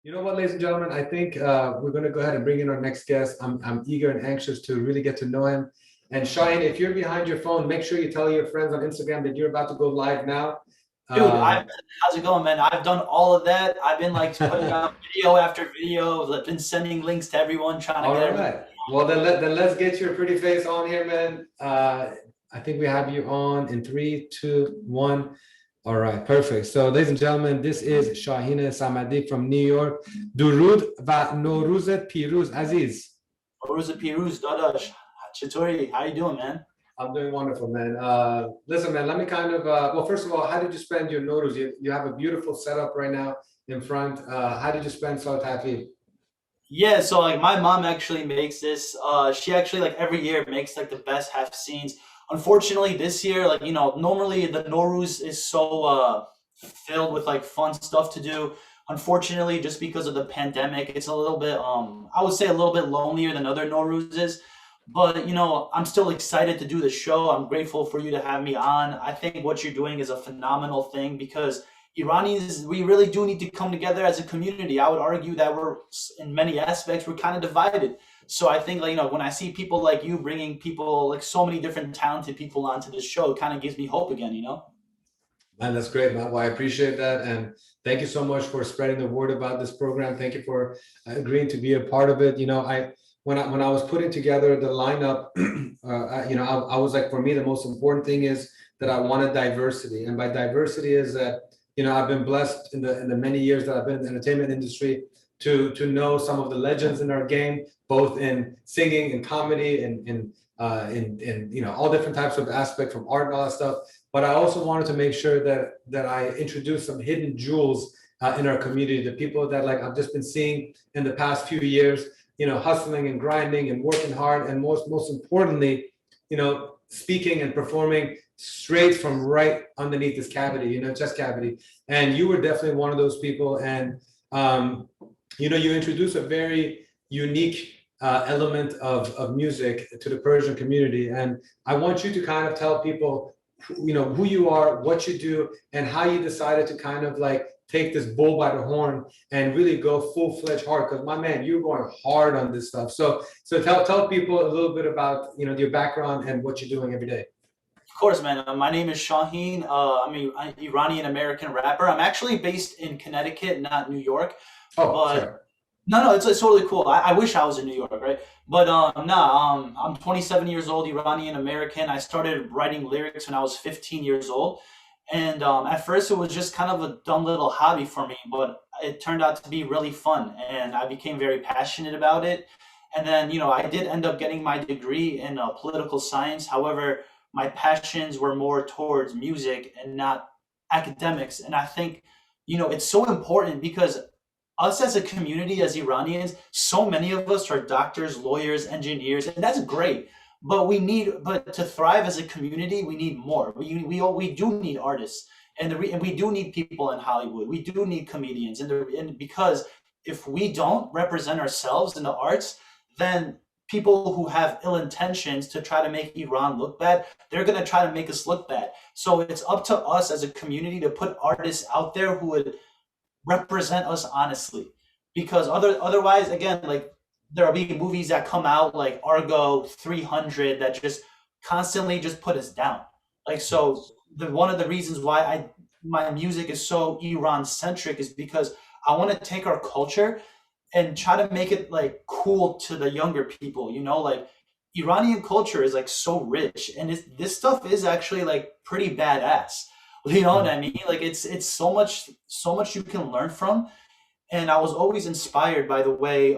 You know what, ladies and gentlemen, I think we're going to go ahead and bring in our next guest. I'm eager and anxious to really get to know him. And Shaheen, if you're behind your phone, make sure you tell your friends on Instagram that you're about to go live now. Dude, Um, how's it going, man? I've done all of that. I've been like putting out video after video. I've been sending links to everyone, trying to all get everyone. right. Well, then let's get your pretty face on here, man. I think we have you on in three, two, one. All right, perfect. So, ladies and gentlemen, this is Shaheen Samadi from New York. Durud va Noruzet Piruz Aziz. Norouz Piruz, Dadash, Chatori, how you doing, man? I'm doing wonderful, man. Listen, man, let me kind of, well, first of all, how did you spend your Nowruz? You have a beautiful setup right now in front. How did you spend Salat Hafi? Yeah, so like my mom actually makes this. She actually like every year makes like the best half scenes. Unfortunately, this year, like normally the Norouz is so filled with like fun stuff to do. Unfortunately, just because of the pandemic, it's a little bit I would say a little bit lonelier than other Norouzes. But I'm still excited to do the show. I'm grateful for you to have me on. I think what you're doing is a phenomenal thing because Iranians, we really do need to come together as a community. I would argue that in many aspects, we're kind of divided. So I think, like, when I see people like you bringing people, like so many different talented people onto this show, it kind of gives me hope again. Man, that's great, man. Well, I appreciate that. And thank you so much for spreading the word about this program. Thank you for agreeing to be a part of it. When I was putting together the lineup, I was like, for me, the most important thing is that I wanted diversity. And by diversity is that, I've been blessed in the many years that I've been in the entertainment industry to know some of the legends in our game, both in singing and comedy and in all different types of aspects from art and all that stuff. But I also wanted to make sure that I introduce some hidden jewels in our community, the people that like I've just been seeing in the past few years, hustling and grinding and working hard, and most importantly, speaking and performing straight from right underneath this cavity, chest cavity. And you were definitely one of those people. And you introduce a very unique element of music to the Persian community. And I want you to kind of tell people, who you are, what you do, and how you decided to kind of like take this bull by the horn and really go full-fledged hard. Because my man, you're going hard on this stuff. So tell people a little bit about your background and what you're doing every day. Of course, man. My name is Shaheen. I'm an Iranian American rapper. I'm actually based in Connecticut, not New York. Oh, But sorry. no, it's totally cool. I wish I was in New York, right? But I'm 27 years old, Iranian American. I started writing lyrics when I was 15 years old, and at first it was just kind of a dumb little hobby for me, but it turned out to be really fun, and I became very passionate about it. And then I did end up getting my degree in political science. However, my passions were more towards music and not academics, and I think it's so important because us as a community, as Iranians, so many of us are doctors, lawyers, engineers, and that's great. But to thrive as a community, we need more. We do need artists, and we do need people in Hollywood. We do need comedians, and because if we don't represent ourselves in the arts, then people who have ill intentions to try to make Iran look bad, they're gonna try to make us look bad. So it's up to us as a community to put artists out there who would represent us honestly, because otherwise, again, like there'll be movies that come out like Argo 300 that just constantly just put us down. Like, so the one of the reasons why I my music is so Iran centric is because I want to take our culture and try to make it like cool to the younger people, like Iranian culture is like so rich, and this stuff is actually like pretty badass. You know what I mean? Like it's so much you can learn from. And I was always inspired by the way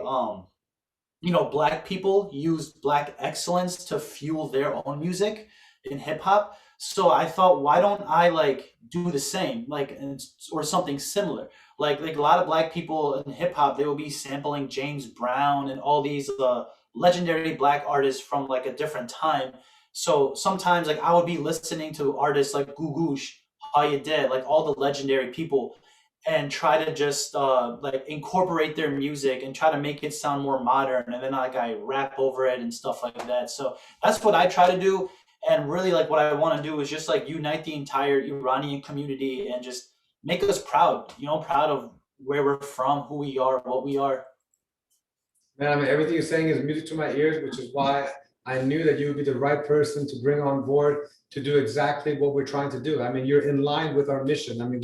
black people use black excellence to fuel their own music in hip hop. So I thought, why don't I like do the same, like or something similar? Like a lot of black people in hip hop, they will be sampling James Brown and all these legendary black artists from like a different time. So sometimes like I would be listening to artists like Gugush, How You Did, like all the legendary people, and try to just like incorporate their music and try to make it sound more modern, and then like I rap over it and stuff like that. So that's what I try to do. And really, like, what I want to do is just like unite the entire Iranian community and just make us proud, proud of where we're from, who we are, what we are. Man, I mean, everything you're saying is music to my ears, which is why I knew that you would be the right person to bring on board to do exactly what we're trying to do. I mean, you're in line with our mission. I mean,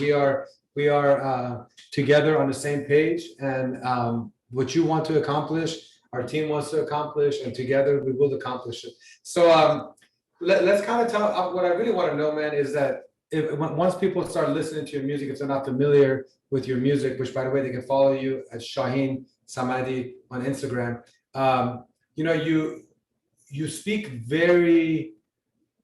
we are together on the same page, and what you want to accomplish, our team wants to accomplish, and together we will accomplish it. So let's kind of tell what I really want to know, man, is that once people start listening to your music, if they're not familiar with your music, which by the way, they can follow you at Shaheen Samadi on Instagram. You know, you speak very,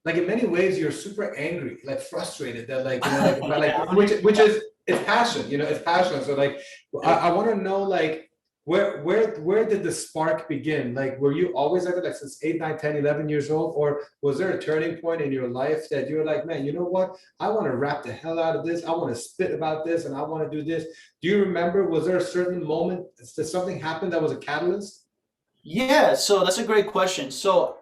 like, in many ways you're super angry, like frustrated, that like, you know, like, but like, which is, it's passion, you know, it's passion. So like, I want to know, like, where did the spark begin? Like, were you always like that, like since 8, 9, 10, 11 years old, or was there a turning point in your life that you were like, man, you know what, I want to rap the hell out of this, I want to spit about this, and I want to do this? Do you remember, was there a certain moment that something happened that was a catalyst? Yeah, so that's a great question. So,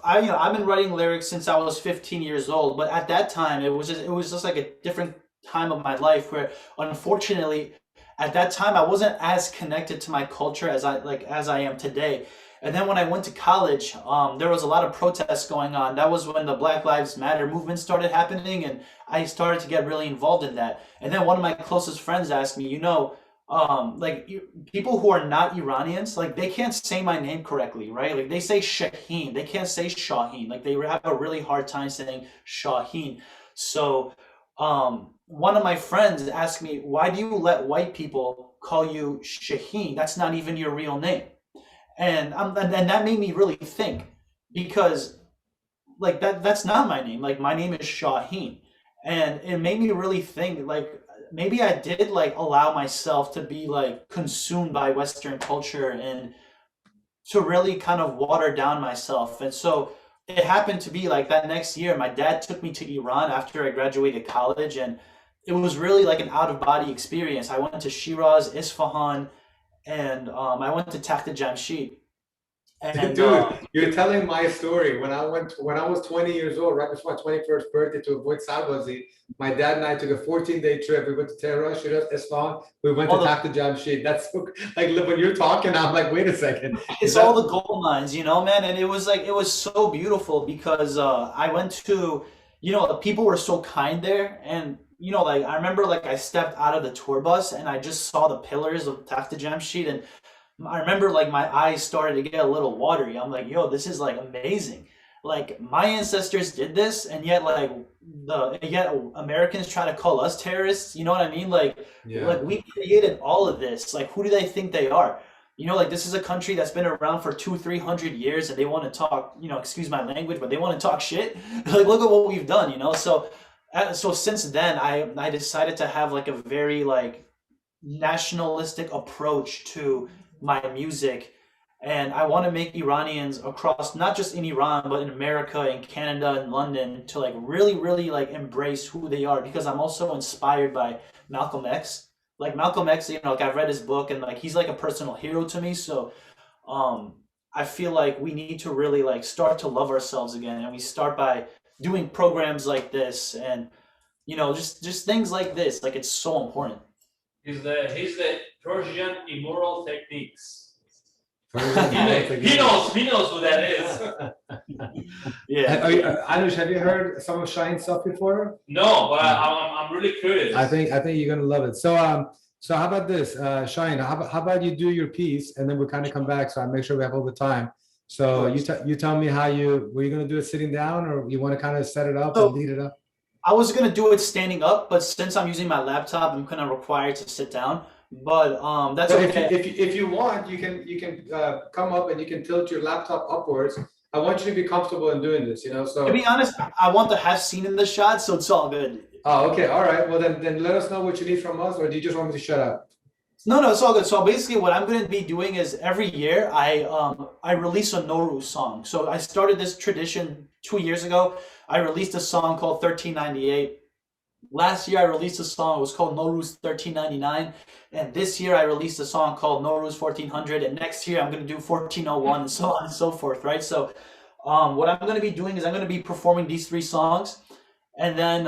I've been writing lyrics since I was 15 years old, but at that time it was just like a different time of my life where, unfortunately, at that time I wasn't as connected to my culture as I am today. And then when I went to college, there was a lot of protests going on. That was when the Black Lives Matter movement started happening, and I started to get really involved in that. And then one of my closest friends asked me, people who are not Iranians, like they can't say my name correctly, right? Like they say Shaheen, they can't say Shaheen. Like they have a really hard time saying Shaheen. So, one of my friends asked me, "Why do you let white people call you Shaheen? That's not even your real name." And that made me really think, because like that's not my name. Like my name is Shaheen, and it made me really think, like maybe I did like allow myself to be like consumed by Western culture and to really kind of water down myself. And so it happened to be like that next year, my dad took me to Iran after I graduated college, and it was really like an out of body experience. I went to Shiraz, Isfahan, and I went to Takht Jamshid, and Dude, you're telling my story. When I was 20 years old, right before my 21st birthday, to avoid Salbazi, my dad and I took a 14-day trip. We went to Tehran, Shiraz, Isfahan. We went to all the Takht Jamshid. That's so, like, when you're talking, I'm like, wait a second. Is it's all that the gold mines, man. And it was so beautiful because I went to, the people were so kind there, and like I remember, like I stepped out of the tour bus and I just saw the pillars of Takht Jamshid, and I remember like my eyes started to get a little watery. I'm like, yo, this is like amazing. Like my ancestors did this, and yet yet Americans try to call us terrorists. You know what I mean? Like yeah. we created all of this. Like who do they think they are? Like this is a country that's been around for 200-300 years, and they want to talk. Excuse my language, but they want to talk shit. Like look at what we've done. So since then, I decided to have like a very like nationalistic approach to my music, and I want to make Iranians across, not just in Iran but in America and Canada and London, to like really really like embrace who they are, because I'm also inspired by Malcolm X. Like Malcolm X, like I've read his book, and like he's like a personal hero to me. So um I feel like we need to really like start to love ourselves again, and we start by doing programs like this, and just things like this. Like it's so important. He's the Persian immoral techniques. Persian He knows who that is. Yeah. Anush, have you heard some of Shaheen's stuff before? No, but I'm really curious. I think you're gonna love it. So how about this, Shaheen? How about you do your piece, and then we'll kind of come back, so I make sure we have all the time. So you tell me were you gonna do it sitting down, or you want to kind of set it up and So lead it up? I was gonna do it standing up, but since I'm using my laptop, I'm kind of required to sit down. But that's But okay. if you want, you can come up and you can tilt your laptop upwards. I want you to be comfortable in doing this, To so. be honest, I want to have scene in the shot, so it's all good. Oh, okay, all right. Well, then let us know what you need from us, or do you just want me to shut up? No, no, it's all good. So basically, what I'm going to be doing is every year I release a Norouz song. So I started this tradition 2 years ago. I released a song called 1398. Last year I released a song. It was called Norouz 1399, and this year I released a song called Norouz 1400. And next year I'm going to do 1401, and so on and so forth. Right. So what I'm going to be doing is I'm going to be performing these three songs, and then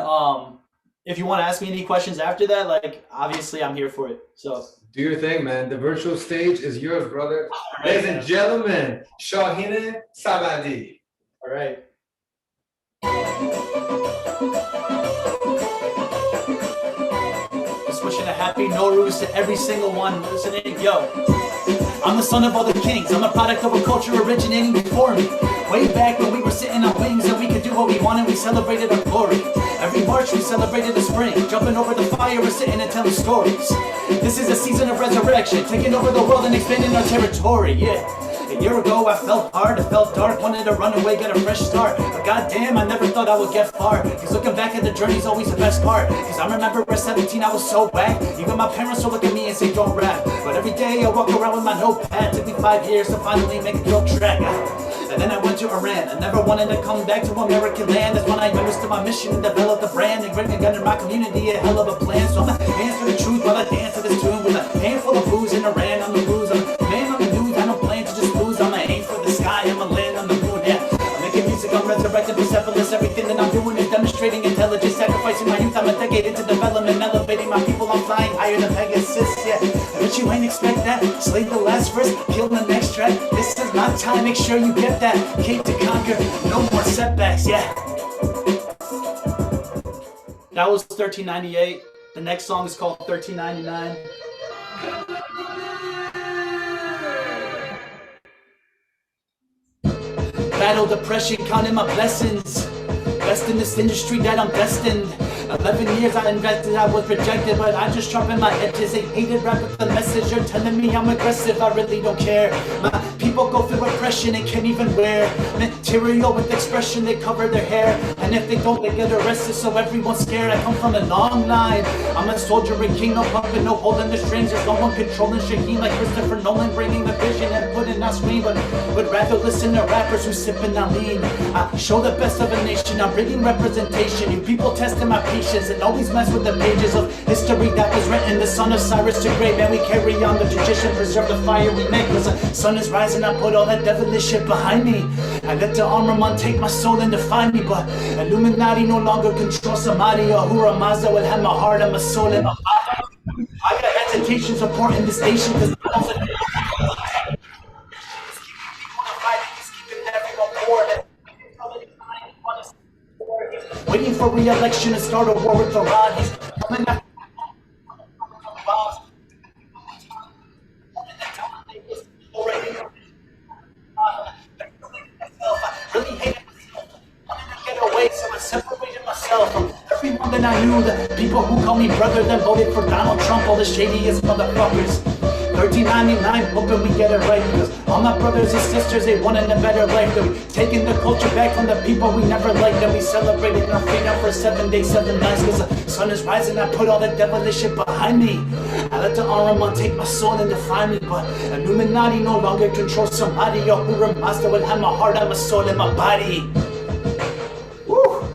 if you want to ask me any questions after that, like obviously I'm here for it. So Do your thing, man. The virtual stage is yours, brother. right, Ladies man. and gentlemen, Shaheen Samadi. All right. Just wishing a happy Norouz to every single one listening. Yo, I'm the son of all the kings. I'm a product of a culture originating before me. Way back when we were sitting on wings and we could do what we wanted, we celebrated our glory. Every March we celebrated the spring, jumping over the fire, we're sitting and telling stories. This is a season of resurrection, taking over the world and expanding our territory, yeah. A year ago I felt hard, I felt dark, wanted to run away, get a fresh start. But goddamn, I never thought I would get far. Cause looking back at the journey's always the best part. Cause I remember at 17 I was so whack. Even my parents would look at me and say don't rap. But every day I walk around with my notepad. Took me 5 years to finally make a dope track. And then I went to Iran. I never wanted to come back to American land. That's when I understood my mission and developed a brand and bring together my community, a hell of a plan. So I'm a hands for the truth while I dance to this tune with a handful of booze in Iran on the booze. I'm a man on the news, I don't plan to just lose. I'm a aim for the sky, I'm a land on the moon, yeah. I'm making music, I'm resurrecting Persepolis. Everything that I'm doing is demonstrating intelligence, sacrificing my youth. I'm a decade into development, elevating my people. I'm flying higher than Pegasus, yeah. But you ain't expect that. Slay the last verse, kill the next track. This is my time, make sure you get that. Cape to conquer, no more setbacks, yeah. That was 1398. The next song is called 1399. Battle depression, counting my blessings. Best in this industry that I'm destined. 11 years I invested, I was rejected, but I just sharpened my edges. They hated rap with the message. You're telling me I'm aggressive, I really don't care. My people go through oppression and can't even wear material with expression, they cover their hair. And if they don't, they get arrested, so everyone's scared. I come from a long line. I'm a soldier and king, no puppet, no holding the strings. There's no one controlling Shaheen like Christopher Nolan, bringing the vision and putting on screen. But would rather listen to rappers who sipping on lean. I show the best of a nation, I'm bringing representation. You people testing my patience and always mess with the pages of history that was written. The son of Cyrus to great man, we carry on the tradition, preserve the fire we make. Cause the sun is rising, I put all that devilish shit behind me. I let the armament take my soul and define me. But Illuminati no longer control Samadi. Ahura Mazda will have my heart and my soul and my body. I got hesitation supporting this nation cause waiting for re-election to start a war with Iran. He's coming after bombs. I really hated myself. I wanted to get away, so I separated myself from everyone that I knew. The people who call me brother then voted for Donald Trump, all the shadiest motherfuckers. 1399, hoping we get it right. Because all my brothers and sisters, they wanted a better life. That we taking the culture back from the people we never liked. That we celebrated our freedom for 7 days, 7 nights. Cause the sun is rising, I put all that devilish shit behind me. I let the armament take my soul and define me. But Illuminati no longer controls somebody. Ahura Mazda will have my heart and my soul and my body. Woo!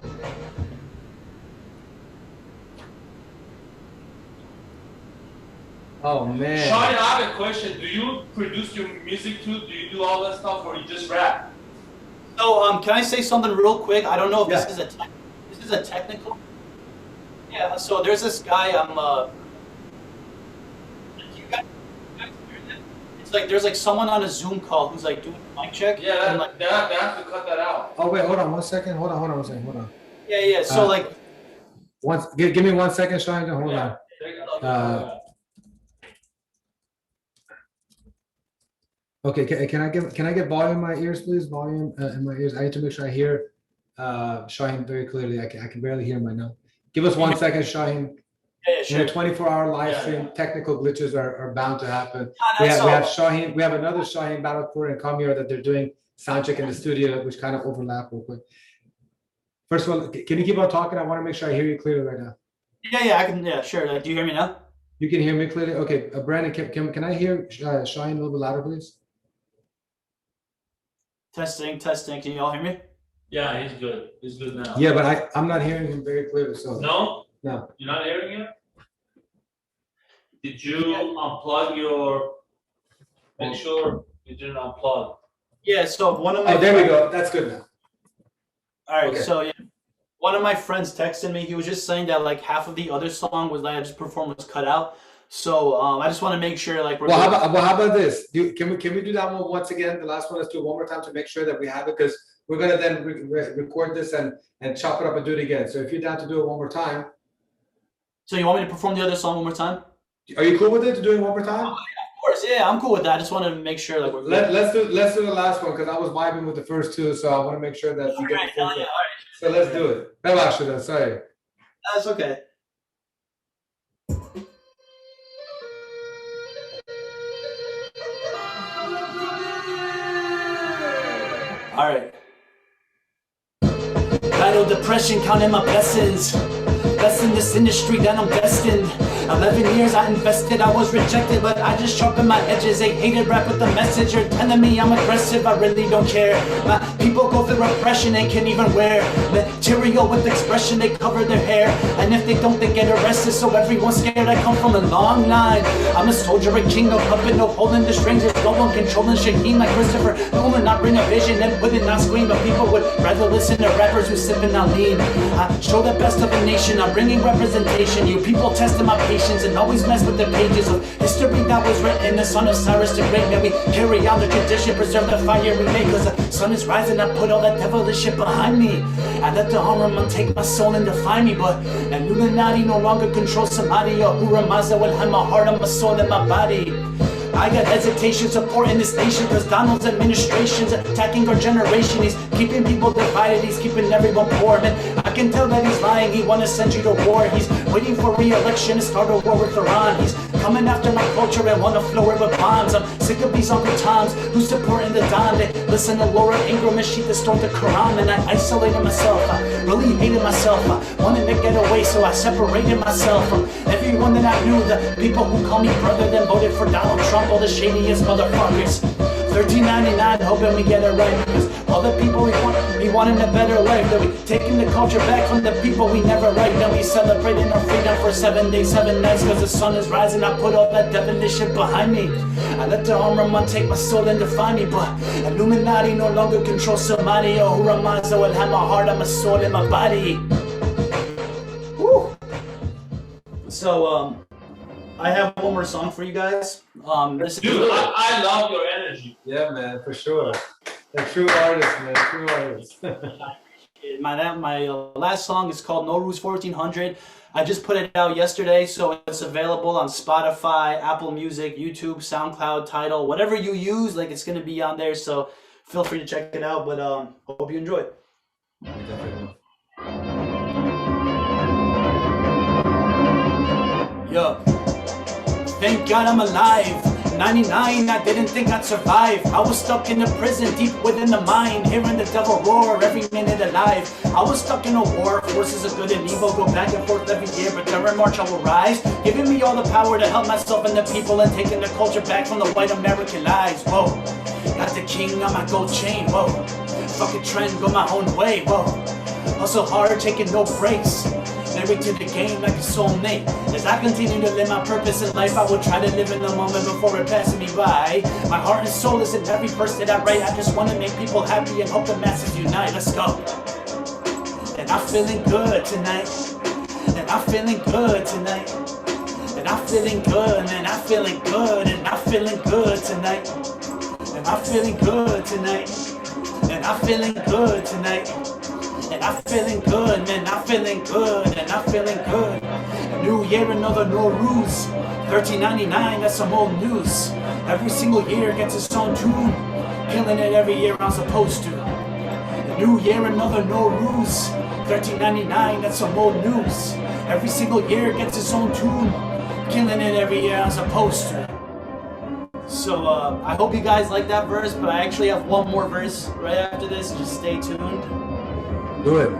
Oh man. Shaheen, I have a question. Do you produce your music too? Do you do all that stuff, or you just rap? So, can I say something real quick? I don't know if Yeah. this is a technical. Yeah. So there's this guy. You guys hear that? It's like there's like someone on a Zoom call who's like doing a mic check. Yeah, And like, they have to cut that out. Oh wait, hold on 1 second. Hold on 1 second. Hold on. yeah. So like. Give me 1 second, Shaheen. Hold on. Okay, can I get volume in my ears, please? Volume in my ears. I need to make sure I hear Shaheen very clearly. I can barely hear him right now. Give us 1 second, Shaheen. Yeah, In sure. a 24-hour live Yeah, stream, technical glitches are bound to happen. Ah, We that's have all. Shaheen. We have another Shaheen Battleport and Kamir that they're doing sound check in the studio, which kind of overlap real quick. First of all, can you keep on talking? I want to make sure I hear you clearly right now. Yeah, I can. Yeah, sure. Do you hear me now? You can hear me clearly. Okay, Brandon, can I hear Shaheen a little bit louder, please? Testing. Can you all hear me? Yeah, he's good. He's good now. Yeah, but I'm not hearing him very clearly. So No? No. You're not hearing him? Did you unplug your? Make sure you didn't unplug. Yeah. So one of my. Oh, there we go. That's good now. All right. Okay. So yeah. One of my friends texted me. He was just saying that like half of the other song was like I just performed was cut out. So I just want to make sure like we're Well, good. how about this? Can we do that one once again? The last one, let's do it one more time to make sure that we have it, because we're gonna then record this and chop it up and do it again. So if you're down to do it one more time, So you want me to perform the other song one more time? are you cool with it to do it one more time? Of course, yeah, I'm cool with that. I just want to make sure like we're good. Let's do the last one, because I was vibing with the first two, so I want to make sure that you get Alright, the full hell yeah, thing. alright. So let's do it. Relaxa, sorry. That's okay. All right. Battle depression, counting my blessings. Best in this industry that I'm destined. 11 years I invested, I was rejected, but I just sharpened my edges. They hated rap with the message. You're telling me I'm aggressive, I really don't care. My people go through repression, they can't even wear material with expression, they cover their hair. And if they don't, they get arrested, so everyone's scared. I come from a long line. I'm a soldier, a king, no puppet, no holding the strings. There's no one controlling Shaheen like Christopher Nolan. I bring a vision and put it on screen, but people would rather listen to rappers who sipping on lean. I show the best of a nation, I'm bringing representation. You people testing my patience and always mess with the pages of history that was written. The son of Cyrus the Great, man, we carry on the tradition, preserve the fire we make. Cause the sun is rising, I put all that devilish shit behind me. I let the armor take my soul and define me, but an Illuminati no longer controls somebody. Or Ura Maza will have my heart and my soul and my body. I got hesitation supporting this nation, cause Donald's administration's attacking our generation. He's keeping people divided, he's keeping everyone poor. Man, I can tell that he's lying, he wanna send you to war. He's waiting for re-election to start a war with Iran. He's coming after my culture and wanna flow it with bombs. I'm sick of these Uncle Toms who's supporting the Don. They listen to Laura Ingram and she distort the Quran. And I isolated myself, I really hated myself. I wanted to get away, so I separated myself from everyone that I knew. The people who call me brother then voted for Donald Trump. All the shadiest motherfuckers. $13.99, hoping we get it right, because all the people we wanting a better life. That we taking the culture back from the people we never right. Then we celebrating our freedom for 7 days, 7 nights, cause the sun is rising. I put all that devilish shit behind me. I let the armor take my soul and define me, but Illuminati no longer controls somebody. Oh, who am I? So I'll have my heart and my soul and my body. Woo. So I have one more song for you guys. This Dude, is I love your energy. Yeah, man, for sure. A true artist, man, true artist. my last song is called Norouz 1400. I just put it out yesterday, so it's available on Spotify, Apple Music, YouTube, SoundCloud, Tidal, whatever you use. Like, it's gonna be on there, so feel free to check it out. But hope you enjoy it. Yo. Thank God I'm alive. 99, I didn't think I'd survive. I was stuck in a prison deep within the mind, hearing the devil roar every minute alive. I was stuck in a war, forces of good and evil go back and forth every year, but during March I will rise, giving me all the power to help myself and the people, and taking the culture back from the white American lies. Whoa, got the king on my gold chain. Whoa, fuck a trend, go my own way. Whoa, hustle hard, taking no breaks. Married to the game like a soulmate. As I continue to live my purpose in life, I will try to live in the moment before it passes me by. My heart and soul is in every verse that I write. I just want to make people happy and hope the masses unite. Let's go. And I'm feeling good tonight. And I'm feeling good tonight. And I'm feeling good. And I'm feeling good. And I'm feeling good tonight. And I'm feeling good tonight. And I'm feeling good tonight. And I'm feeling good, man, I'm feeling good, and I'm feeling good. New year, another Norouz. $13.99, that's some old news. Every single year gets its own tune. Killing it every year I'm supposed to. New year, another Norouz. $13.99, that's some old news. Every single year gets its own tune. Killing it every year I'm supposed to. So I hope you guys like that verse, but I actually have one more verse right after this. Just stay tuned. Do it.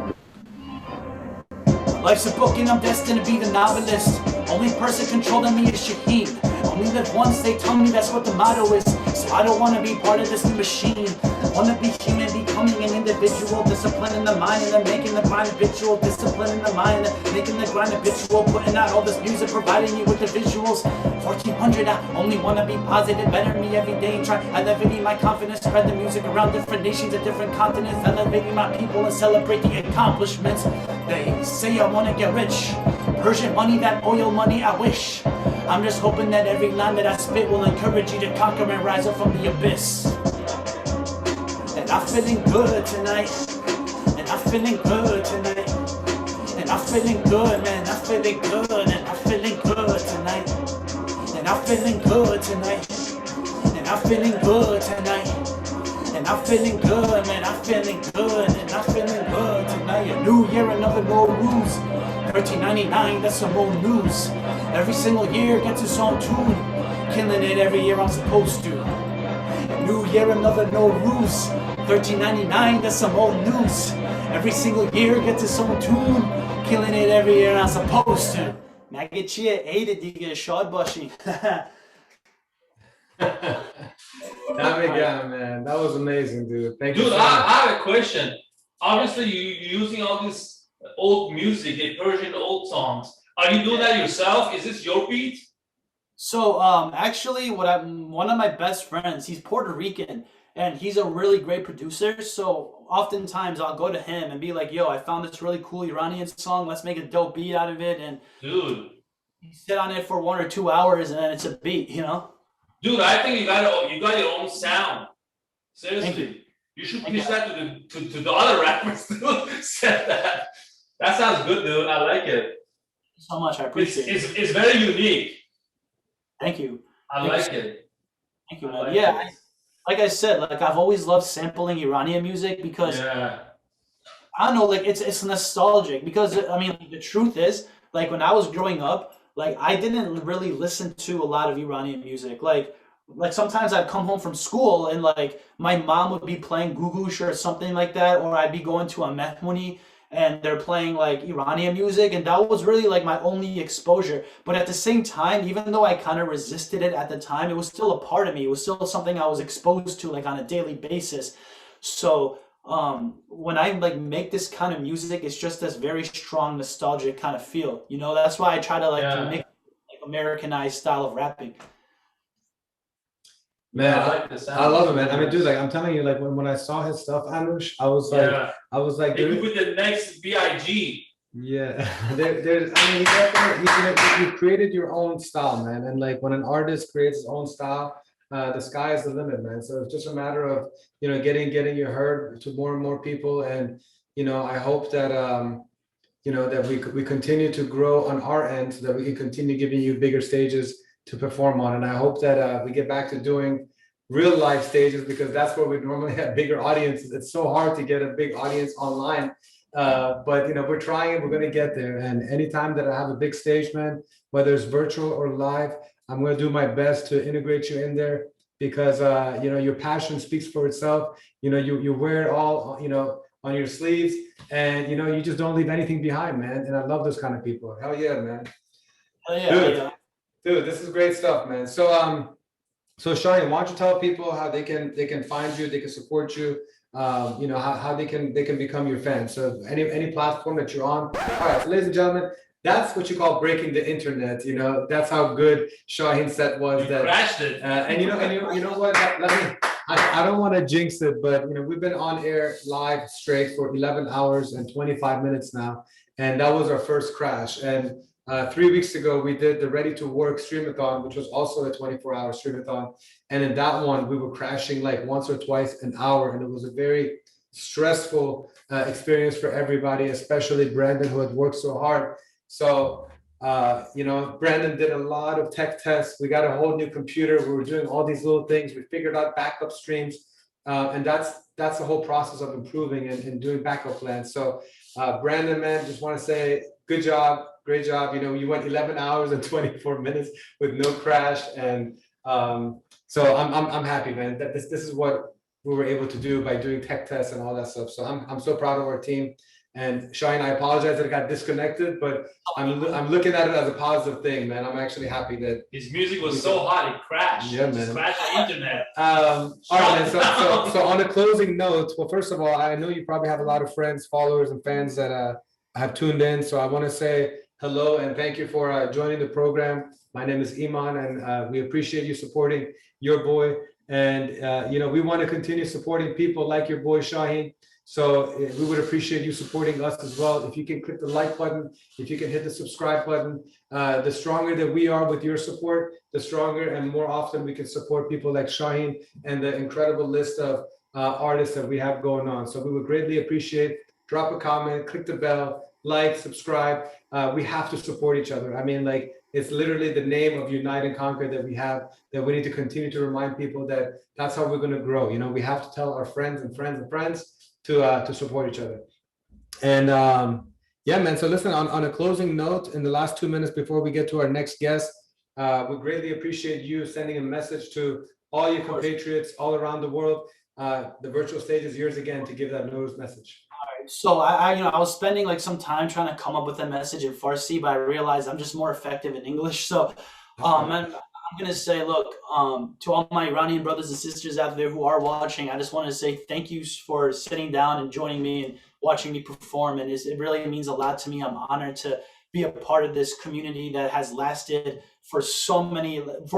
Life's a book and I'm destined to be the novelist. Only person controlling me is Shaheen. Only live once, they tell me that's what the motto is. So I don't want to be part of this new machine. I want to be human, becoming an individual. Discipline in the mind and then making the grind habitual. Discipline in the mind and making the grind habitual. Putting out all this music, providing you with the visuals. 1400, I only want to be positive. Better me every day. Try elevating my confidence. Spread the music around different nations and different continents. Elevating my people and celebrate the accomplishments. They say I wanna get rich. Persian money, that oil money, I wish. I'm just hoping that every line that I spit will encourage you to conquer and rise up from the abyss. And I'm feeling good tonight. And I'm feeling good tonight. And I'm feeling good, man. I'm feeling good. And I'm feeling good tonight. And I'm feeling good tonight. And I'm feeling good tonight. And I'm feeling good, man. I'm feeling good. And I'm feeling good tonight. A new year, another Norouz. 1399, that's some old news. Every single year gets its own tune. Killing it every year I'm supposed to. A new year, another Norouz. 1399, that's some old news. Every single year gets its own tune. Killing it every year I'm supposed to. Mege چیه؟ عید دیگه شاد باشین. Man, that was amazing, dude. Thank you. Dude, So much. I have a question. Obviously, you're using all this old music, the Persian old songs. Are you doing that yourself? Is this your beat? So, actually, one of my best friends, he's Puerto Rican, and he's a really great producer. So, oftentimes I'll go to him and be like, "Yo, I found this really cool Iranian song. Let's make a dope beat out of it." And Dude, you sit on it for 1 or 2 hours, and then it's a beat, dude, I think you got your own sound. Seriously, Thank you should pitch that to the other rappers. Dude, said that. That sounds good, dude. I like it. So much, I appreciate it. It's very unique. Thank you. I like it. Thank you, I man. like Yeah, it. like I said, like I've always loved sampling Iranian music because Yeah. I don't know, like it's nostalgic because I mean the truth is, like when I was growing up, like I didn't really listen to a lot of Iranian music. Like sometimes I'd come home from school and like my mom would be playing Gugush or something like that, or I'd be going to a mehmuni and they're playing like Iranian music, and that was really like my only exposure. But at the same time, even though I kind of resisted it at the time, it was still a part of me. It was still something I was exposed to like on a daily basis. So when I like make this kind of music, it's just this very strong nostalgic kind of feel. That's why I try to like to make like Americanized style of rapping. Man, I like the sound. I love it, man. I mean, dude, like I'm telling you, like when I saw his stuff, Anush, I was like, maybe dude, with the next BIG. yeah, there's, I mean, you created your own style, man. And like when an artist creates his own style, the sky is the limit, man. So it's just a matter of, getting your heard to more and more people. And, I hope that, that we continue to grow on our end so that we can continue giving you bigger stages to perform on. And I hope that we get back to doing real life stages, because that's where we normally have bigger audiences. It's so hard to get a big audience online. But we're trying, we're going to get there. And anytime that I have a big stage, man, whether it's virtual or live, I'm going to do my best to integrate you in there, because your passion speaks for itself. You wear it all, on your sleeves, and you just don't leave anything behind, man. And I love those kind of people. Hell yeah, man. Hell yeah, Dude, this is great stuff, man. So Shaheen, why don't you tell people how they can find you, they can support you, how they can become your fans. So any platform that you're on. All right, so ladies and gentlemen, that's what you call breaking the internet. That's how good Shaheen's set was. You crashed it. And you know what? I don't want to jinx it, but we've been on air live straight for 11 hours and 25 minutes now, and that was our first crash. And 3 weeks ago, we did the Ready to Work streamathon, which was also a 24-hour streamathon. And in that one, we were crashing like once or twice an hour. And it was a very stressful experience for everybody, especially Brandon, who had worked so hard. So, Brandon did a lot of tech tests. We got a whole new computer. We were doing all these little things. We figured out backup streams. And that's the whole process of improving and doing backup plans. So, Brandon, man, just want to say good job. Great job. You went 11 hours and 24 minutes with no crash. And so I'm happy, man, that this is what we were able to do by doing tech tests and all that stuff. So I'm so proud of our team. And Shaheen, I apologize that it got disconnected, but I'm looking at it as a positive thing, man. I'm actually happy that his music was so hot it crashed. Yeah, man. Just crashed the internet. all right, man. So on a closing note, well, first of all, I know you probably have a lot of friends, followers, and fans that have tuned in. So I want to say hello and thank you for joining the program. My name is Iman, and we appreciate you supporting your boy. And we want to continue supporting people like your boy Shaheen. So we would appreciate you supporting us as well. If you can click the like button, if you can hit the subscribe button, the stronger that we are with your support, the stronger and more often we can support people like Shaheen and the incredible list of artists that we have going on. So we would greatly appreciate, drop a comment, click the bell, like, subscribe. We have to support each other. I mean, like, it's literally the name of Unite and Conquer that we have, that we need to continue to remind people that that's how we're going to grow. You know, we have to tell our friends and friends and friends to support each other. And yeah, man, so listen, on a closing note, in the last 2 minutes before we get to our next guest, we greatly appreciate you sending a message to all your compatriots all around the world. The virtual stage is yours again to give that Norouz message. So I was spending like some time trying to come up with a message in Farsi, but I realized I'm just more effective in English. So and I'm gonna say, look, to all my Iranian brothers and sisters out there who are watching, I just want to say thank you for sitting down and joining me and watching me perform. And it really means a lot to me. I'm honored to be a part of this community that has lasted for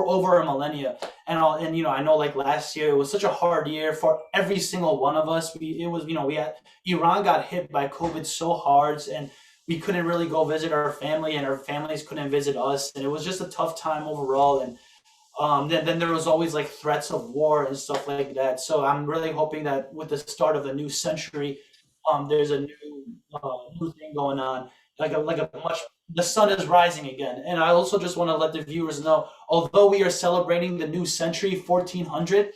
over a millennia. And I know like last year it was such a hard year for every single one of us. Iran got hit by COVID so hard, and we couldn't really go visit our family, and our families couldn't visit us, and it was just a tough time overall. And then there was always like threats of war and stuff like that. So I'm really hoping that with the start of the new century, there's a new thing going on, the sun is rising again. And I also just want to let the viewers know, although we are celebrating the new century, 1400,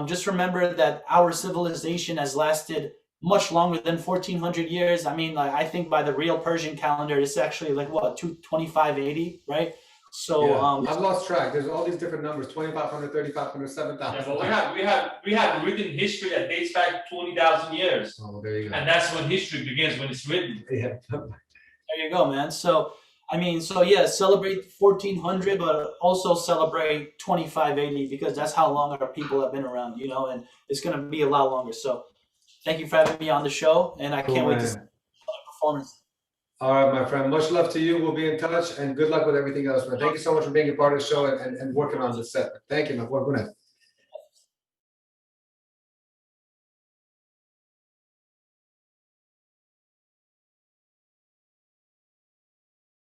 just remember that our civilization has lasted much longer than 1400 years. I mean, like, I think by the real Persian calendar, it's actually like what, 2580, right? So yeah. I've lost track. There's all these different numbers: 2500, 3500, 7000. Yeah, but we have written history that dates back 20,000 years. Oh, there you go. And that's when history begins, when it's written. Yeah. There you go, man. So yeah, celebrate 1400, but also celebrate 2580, because that's how long our people have been around, and it's gonna be a lot longer. So thank you for having me on the show, and I can't wait to see the performance. All right, my friend. Much love to you. We'll be in touch, and good luck with everything else, man. Thank you so much for being a part of the show and working on the set. Thank you, my boy. Good night.